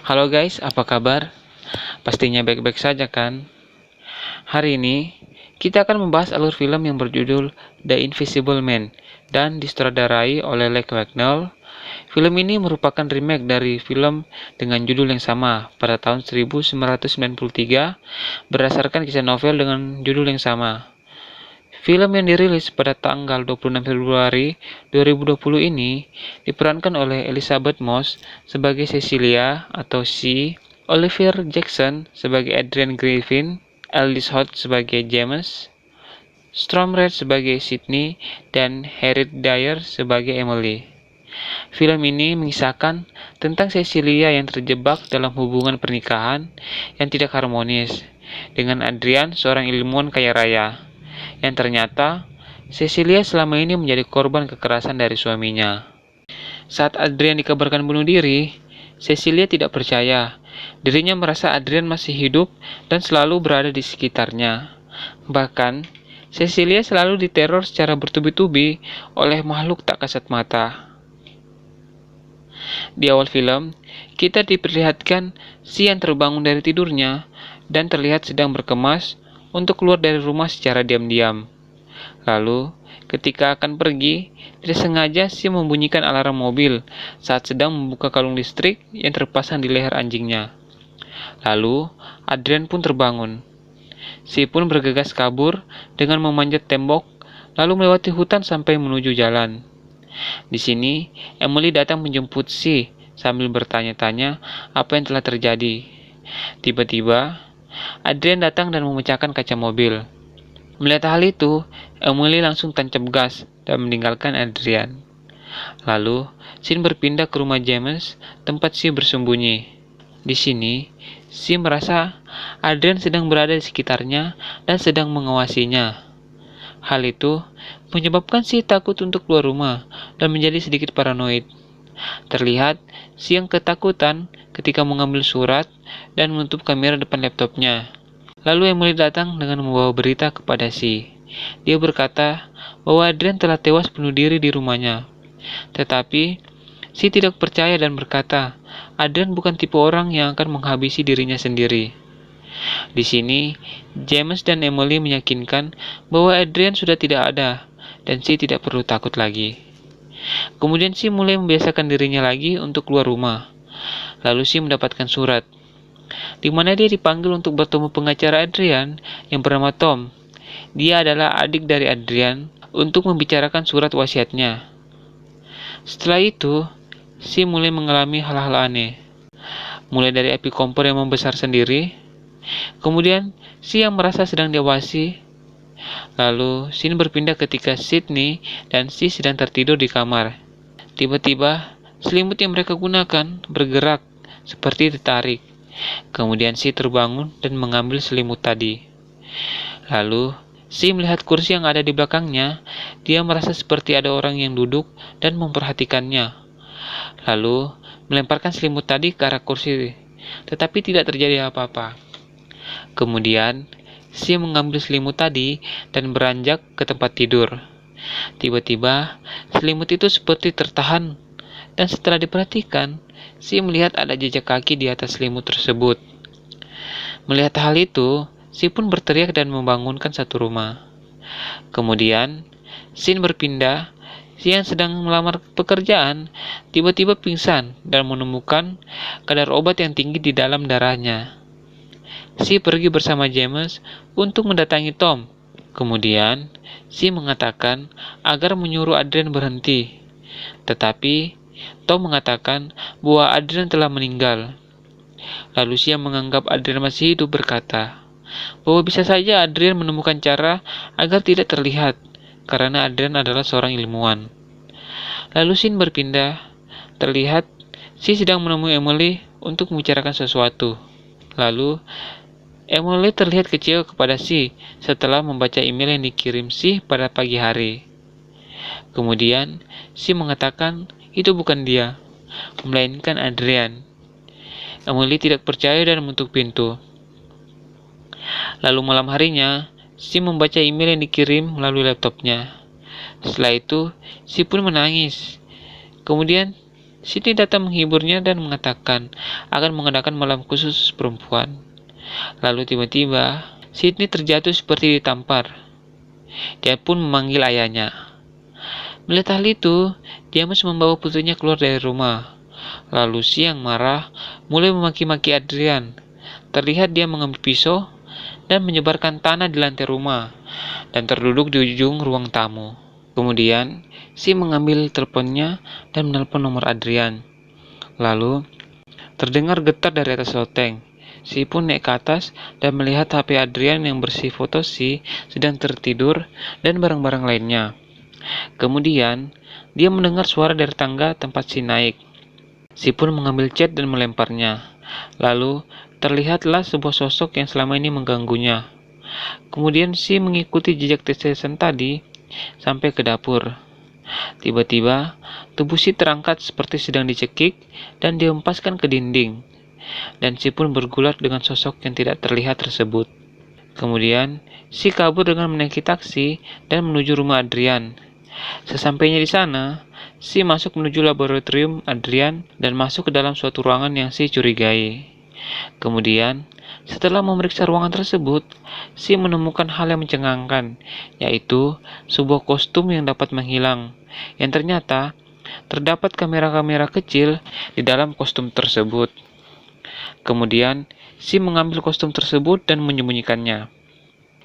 Halo guys, apa kabar? Pastinya baik-baik saja kan? Hari ini, kita akan membahas alur film yang berjudul The Invisible Man dan disutradarai oleh Leigh Whannell. Film ini merupakan remake dari film dengan judul yang sama pada tahun 1993 berdasarkan kisah novel dengan judul yang sama. Film yang dirilis pada tanggal 26 Februari 2020 ini diperankan oleh Elizabeth Moss sebagai Cecilia atau C, Oliver Jackson sebagai Adrian Griffin, Aldis Hodge sebagai James, Storm Reid sebagai Sydney, dan Harriet Dyer sebagai Emily. Film ini mengisahkan tentang Cecilia yang terjebak dalam hubungan pernikahan yang tidak harmonis dengan Adrian, seorang ilmuwan kaya raya, yang ternyata Cecilia selama ini menjadi korban kekerasan dari suaminya. Saat Adrian dikabarkan bunuh diri, Cecilia tidak percaya. Dirinya merasa Adrian masih hidup dan selalu berada di sekitarnya. Bahkan, Cecilia selalu diteror secara bertubi-tubi oleh makhluk tak kasat mata. Di awal film, kita diperlihatkan si yang terbangun dari tidurnya dan terlihat sedang berkemas untuk keluar dari rumah secara diam-diam. Lalu, ketika akan pergi, tidak sengaja si membunyikan alarm mobil saat sedang membuka kalung listrik yang terpasang di leher anjingnya. Lalu, Adrian pun terbangun. Si pun bergegas kabur dengan memanjat tembok, lalu melewati hutan sampai menuju jalan. Di sini, Emily datang menjemput si sambil bertanya-tanya apa yang telah terjadi. Tiba-tiba, Adrian datang dan memecahkan kaca mobil. Melihat hal itu, Emily langsung tancap gas dan meninggalkan Adrian. Lalu, Sin berpindah ke rumah James, tempat si bersembunyi. Di sini, si merasa Adrian sedang berada di sekitarnya dan sedang mengawasinya. Hal itu menyebabkan si takut untuk keluar rumah dan menjadi sedikit paranoid. Terlihat si yang ketakutan ketika mengambil surat dan menutup kamera depan laptopnya. Lalu Emily datang dengan membawa berita kepada si. Dia berkata bahwa Adrian telah tewas bunuh diri di rumahnya. Tetapi si tidak percaya dan berkata, Adrian bukan tipe orang yang akan menghabisi dirinya sendiri. Di sini, James dan Emily meyakinkan bahwa Adrian sudah tidak ada dan si tidak perlu takut lagi. Kemudian si mulai membiasakan dirinya lagi untuk keluar rumah. Lalu si mendapatkan surat, di mana dia dipanggil untuk bertemu pengacara Adrian yang bernama Tom. Dia adalah adik dari Adrian untuk membicarakan surat wasiatnya. Setelah itu, si mulai mengalami hal-hal aneh. Mulai dari api kompor yang membesar sendiri, kemudian si yang merasa sedang diawasi. Lalu, scene berpindah ketika Sydney dan si sedang tertidur di kamar. Tiba-tiba, selimut yang mereka gunakan bergerak seperti ditarik. Kemudian si terbangun dan mengambil selimut tadi. Lalu, si melihat kursi yang ada di belakangnya. Dia merasa seperti ada orang yang duduk dan memperhatikannya. Lalu, melemparkan selimut tadi ke arah kursi, tetapi tidak terjadi apa-apa. Kemudian, si mengambil selimut tadi dan beranjak ke tempat tidur. Tiba-tiba, selimut itu seperti tertahan, dan setelah diperhatikan, si melihat ada jejak kaki di atas selimut tersebut. Melihat hal itu, si pun berteriak dan membangunkan satu rumah. Kemudian, Sin berpindah. Si yang sedang melamar pekerjaan tiba-tiba pingsan dan menemukan kadar obat yang tinggi di dalam darahnya. Si pergi bersama James untuk mendatangi Tom. Kemudian, si mengatakan agar menyuruh Adrian berhenti. Tetapi, Tom mengatakan bahwa Adrian telah meninggal. Lalu si yang menganggap Adrian masih hidup berkata bahwa bisa saja Adrian menemukan cara agar tidak terlihat, karena Adrian adalah seorang ilmuwan. Lalu Sin berpindah. Terlihat si sedang menemui Emily untuk membicarakan sesuatu. Lalu Emily terlihat kecewa kepada si setelah membaca email yang dikirim si pada pagi hari. Kemudian si mengatakan itu bukan dia, melainkan Adrian. Emily tidak percaya dan menutup pintu. Lalu malam harinya, si membaca email yang dikirim melalui laptopnya. Setelah itu, si pun menangis. Kemudian, Sydney datang menghiburnya dan mengatakan akan mengadakan malam khusus perempuan. Lalu tiba-tiba, Sydney terjatuh seperti ditampar. Dia pun memanggil ayahnya. Melihat hal itu, James membawa putrinya keluar dari rumah. Lalu si yang marah mulai memaki-maki Adrian. Terlihat dia mengambil pisau dan menyebarkan tanah di lantai rumah dan terduduk di ujung ruang tamu. Kemudian, si mengambil teleponnya dan menelpon nomor Adrian. Lalu, terdengar getar dari atas loteng. Si pun naik ke atas dan melihat HP Adrian yang bersih foto si sedang tertidur dan barang-barang lainnya. Kemudian, dia mendengar suara dari tangga tempat si naik. Si pun mengambil cat dan melemparnya. Lalu, terlihatlah sebuah sosok yang selama ini mengganggunya. Kemudian si mengikuti jejak tetesan tadi sampai ke dapur. Tiba-tiba, tubuh si terangkat seperti sedang dicekik dan dihempaskan ke dinding. Dan si pun bergulat dengan sosok yang tidak terlihat tersebut. Kemudian, si kabur dengan menaiki taksi dan menuju rumah Adrian. Sesampainya di sana, si masuk menuju laboratorium Adrian dan masuk ke dalam suatu ruangan yang si curigai. Kemudian, setelah memeriksa ruangan tersebut, si menemukan hal yang mencengangkan, yaitu sebuah kostum yang dapat menghilang, yang ternyata terdapat kamera-kamera kecil di dalam kostum tersebut. Kemudian, si mengambil kostum tersebut dan menyembunyikannya.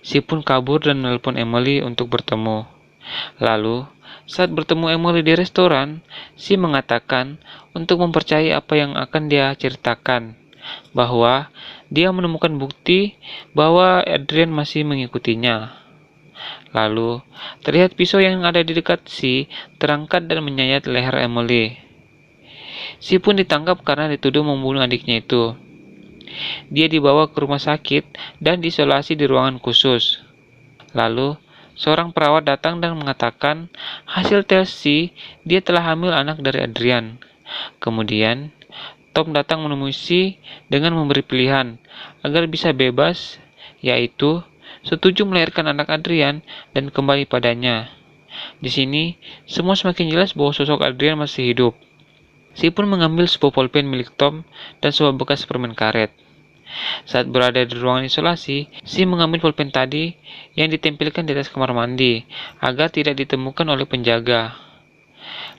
Si pun kabur dan menelpon Emily untuk bertemu. Lalu, saat bertemu Emily di restoran, si mengatakan untuk mempercayai apa yang akan dia ceritakan, bahwa dia menemukan bukti bahwa Adrian masih mengikutinya. Lalu, terlihat pisau yang ada di dekat si terangkat dan menyayat leher Emily. Si pun ditangkap karena dituduh membunuh adiknya itu. Dia dibawa ke rumah sakit dan diisolasi di ruangan khusus. Lalu, seorang perawat datang dan mengatakan hasil tes si dia telah hamil anak dari Adrian. Kemudian, Tom datang menemui si dengan memberi pilihan agar bisa bebas, yaitu setuju melahirkan anak Adrian dan kembali padanya. Di sini, semua semakin jelas bahwa sosok Adrian masih hidup. Si pun mengambil sebuah pulpen milik Tom dan sebuah bekas permen karet. Saat berada di ruangan isolasi, si mengambil pulpen tadi yang ditempelkan di atas kamar mandi agar tidak ditemukan oleh penjaga.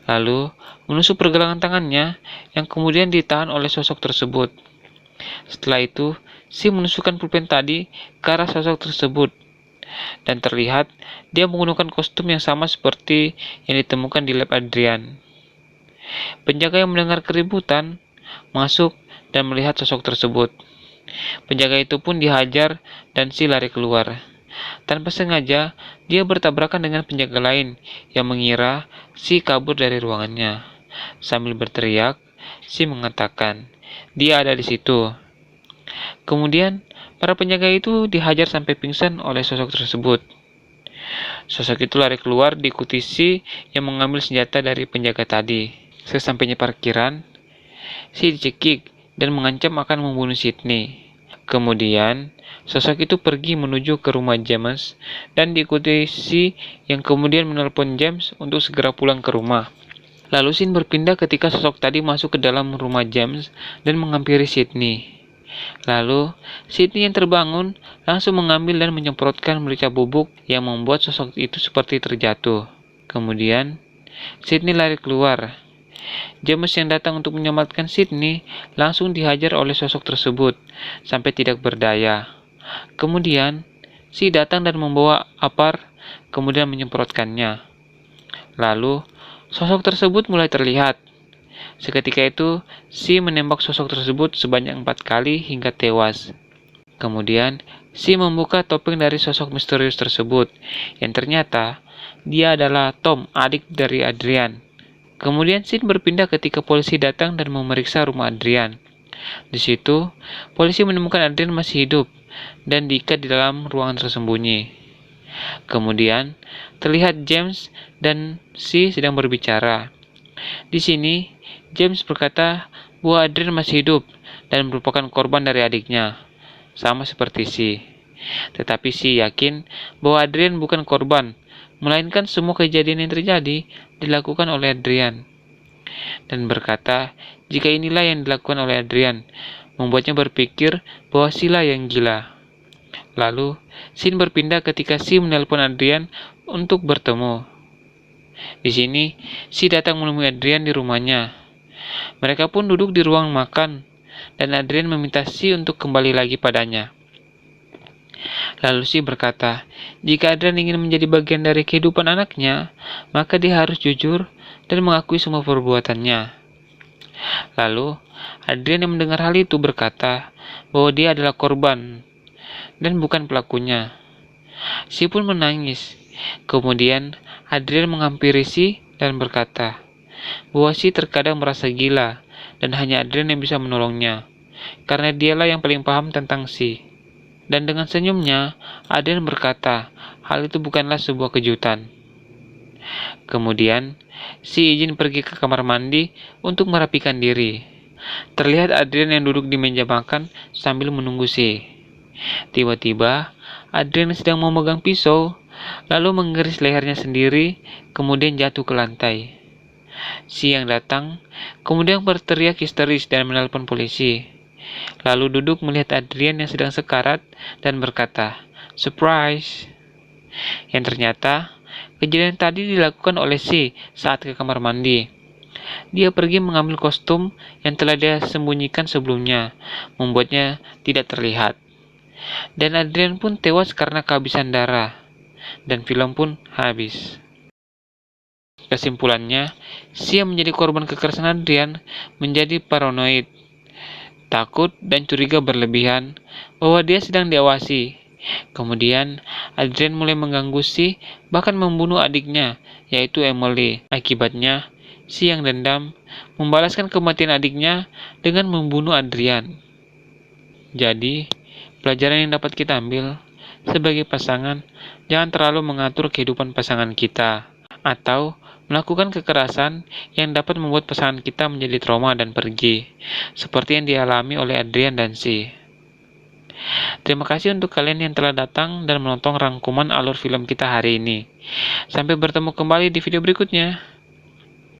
Lalu, menusuk pergelangan tangannya yang kemudian ditahan oleh sosok tersebut. Setelah itu, si menusukkan pulpen tadi ke arah sosok tersebut. Dan terlihat dia menggunakan kostum yang sama seperti yang ditemukan di lab Adrian. Penjaga yang mendengar keributan masuk dan melihat sosok tersebut. Penjaga itu pun dihajar dan si lari keluar. Tanpa sengaja, dia bertabrakan dengan penjaga lain yang mengira si kabur dari ruangannya. Sambil berteriak, si mengatakan, dia ada di situ. Kemudian, para penjaga itu dihajar sampai pingsan oleh sosok tersebut. Sosok itu lari keluar diikuti si yang mengambil senjata dari penjaga tadi. Sesampainya parkiran, si dicekik dan mengancam akan membunuh Sydney. Kemudian, sosok itu pergi menuju ke rumah James dan diikuti si yang kemudian menelpon James untuk segera pulang ke rumah. Lalu scene berpindah ketika sosok tadi masuk ke dalam rumah James dan menghampiri Sydney. Lalu, Sydney yang terbangun langsung mengambil dan menyemprotkan merica bubuk yang membuat sosok itu seperti terjatuh. Kemudian, Sydney lari keluar. James yang datang untuk menyelamatkan Sydney langsung dihajar oleh sosok tersebut sampai tidak berdaya. Kemudian, si datang dan membawa apar, kemudian menyemprotkannya. Lalu, sosok tersebut mulai terlihat. Seketika itu, si menembak sosok tersebut sebanyak 4 kali hingga tewas. Kemudian, si membuka topeng dari sosok misterius tersebut, yang ternyata dia adalah Tom, adik dari Adrian. Kemudian scene berpindah ketika polisi datang dan memeriksa rumah Adrian. Di situ, polisi menemukan Adrian masih hidup dan diikat di dalam ruangan tersembunyi. Kemudian, terlihat James dan si sedang berbicara. Di sini, James berkata bahwa Adrian masih hidup dan merupakan korban dari adiknya, sama seperti si. Tetapi si yakin bahwa Adrian bukan korban, melainkan semua kejadian yang terjadi dilakukan oleh Adrian. dan berkata jika inilah yang dilakukan oleh Adrian, membuatnya berpikir bahwa Sheila yang gila. Lalu, scene berpindah ketika Si menelpon Adrian untuk bertemu. Di sini, Si datang menemui Adrian di rumahnya. Mereka pun duduk di ruang makan, dan Adrian meminta Si untuk kembali lagi padanya. Lalu Si berkata, jika Adrian ingin menjadi bagian dari kehidupan anaknya, maka dia harus jujur dan mengakui semua perbuatannya. Lalu, Adrian yang mendengar hal itu berkata bahwa dia adalah korban dan bukan pelakunya. Si pun menangis. Kemudian, Adrian menghampiri Si dan berkata bahwa Si terkadang merasa gila dan hanya Adrian yang bisa menolongnya, karena dialah yang paling paham tentang Si. Dan dengan senyumnya, Adrian berkata, hal itu bukanlah sebuah kejutan. Kemudian, Si izin pergi ke kamar mandi untuk merapikan diri. Terlihat Adrian yang duduk di meja makan sambil menunggu Si. Tiba-tiba, Adrian sedang memegang pisau, lalu mengiris lehernya sendiri, kemudian jatuh ke lantai. Si yang datang, kemudian berteriak histeris dan menelpon polisi. Lalu duduk melihat Adrian yang sedang sekarat dan berkata, "Surprise!" Yang ternyata, kejadian tadi dilakukan oleh Si saat ke kamar mandi. Dia pergi mengambil kostum yang telah dia sembunyikan sebelumnya, membuatnya tidak terlihat. Dan Adrian pun tewas karena kehabisan darah, dan film pun habis. Kesimpulannya, Si yang menjadi korban kekerasan Adrian menjadi paranoid, takut dan curiga berlebihan bahwa dia sedang diawasi. Kemudian, Adrian mulai mengganggu Si, bahkan membunuh adiknya, yaitu Emily. Akibatnya, Si yang dendam membalaskan kematian adiknya dengan membunuh Adrian. Jadi, pelajaran yang dapat kita ambil sebagai pasangan, jangan terlalu mengatur kehidupan pasangan kita, atau melakukan kekerasan yang dapat membuat pasangan kita menjadi trauma dan pergi, seperti yang dialami oleh Adrian dan Si. Terima kasih untuk kalian yang telah datang dan menonton rangkuman alur film kita hari ini. Sampai bertemu kembali di video berikutnya.